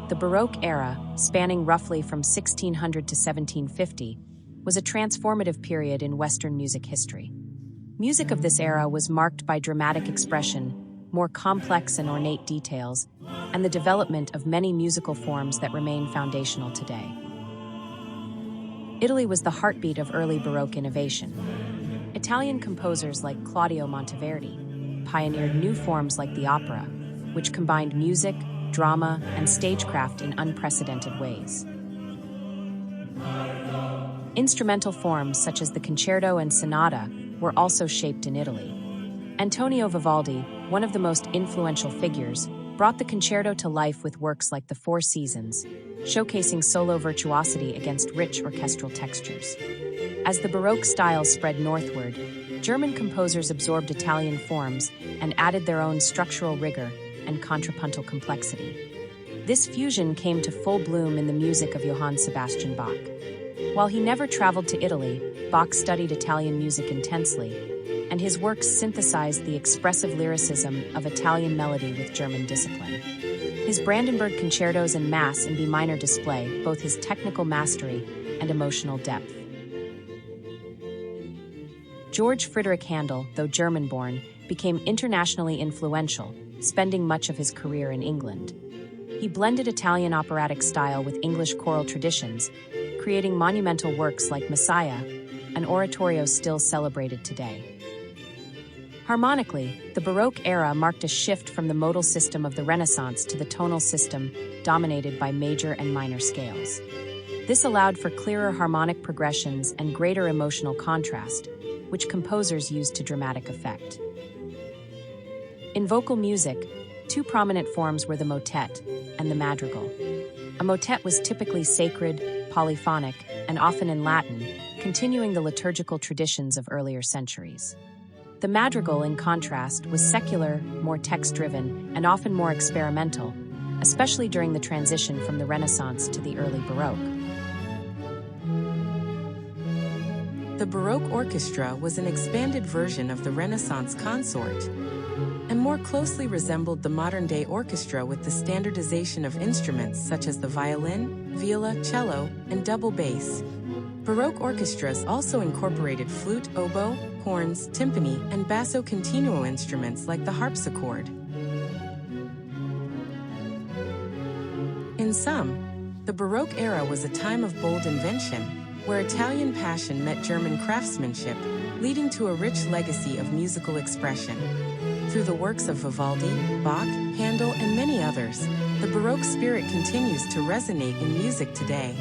the Baroque era, spanning roughly from 1600 to 1750, was a transformative period in Western music history. Music of this era was marked by dramatic expression, more complex and ornate details, and the development of many musical forms that remain foundational today. Italy was the heartbeat of early Baroque innovation. Italian composers like Claudio Monteverdi pioneered new forms like the opera, which combined music, drama, and stagecraft in unprecedented ways. Instrumental forms such as the concerto and sonata were also shaped in Italy. Antonio Vivaldi, one of the most influential figures, brought the concerto to life with works like The Four Seasons, showcasing solo virtuosity against rich orchestral textures. As the Baroque style spread northward, German composers absorbed Italian forms and added their own structural rigor and contrapuntal complexity. This fusion came to full bloom in the music of Johann Sebastian Bach. While he never traveled to Italy, Bach studied Italian music intensely, and his works synthesized the expressive lyricism of Italian melody with German discipline. His Brandenburg concertos and Mass in B minor display both his technical mastery and emotional depth. George Friedrich Handel, though German-born, became internationally influential, spending much of his career in England. He blended Italian operatic style with English choral traditions, creating monumental works like Messiah, an oratorio still celebrated today. Harmonically, the Baroque era marked a shift from the modal system of the Renaissance to the tonal system dominated by major and minor scales. This allowed for clearer harmonic progressions and greater emotional contrast, which composers used to dramatic effect. In vocal music, two prominent forms were the motet and the madrigal. A motet was typically sacred, polyphonic, and often in Latin, continuing the liturgical traditions of earlier centuries. The madrigal, in contrast, was secular, more text-driven, and often more experimental, especially during the transition from the Renaissance to the early Baroque. The Baroque orchestra was an expanded version of the Renaissance consort, and more closely resembled the modern-day orchestra with the standardization of instruments such as the violin, viola, cello, and double bass. Baroque orchestras also incorporated flute, oboe, horns, timpani, and basso continuo instruments like the harpsichord. In sum, the Baroque era was a time of bold invention, where Italian passion met German craftsmanship, leading to a rich legacy of musical expression. Through the works of Vivaldi, Bach, Handel, and many others, the Baroque spirit continues to resonate in music today.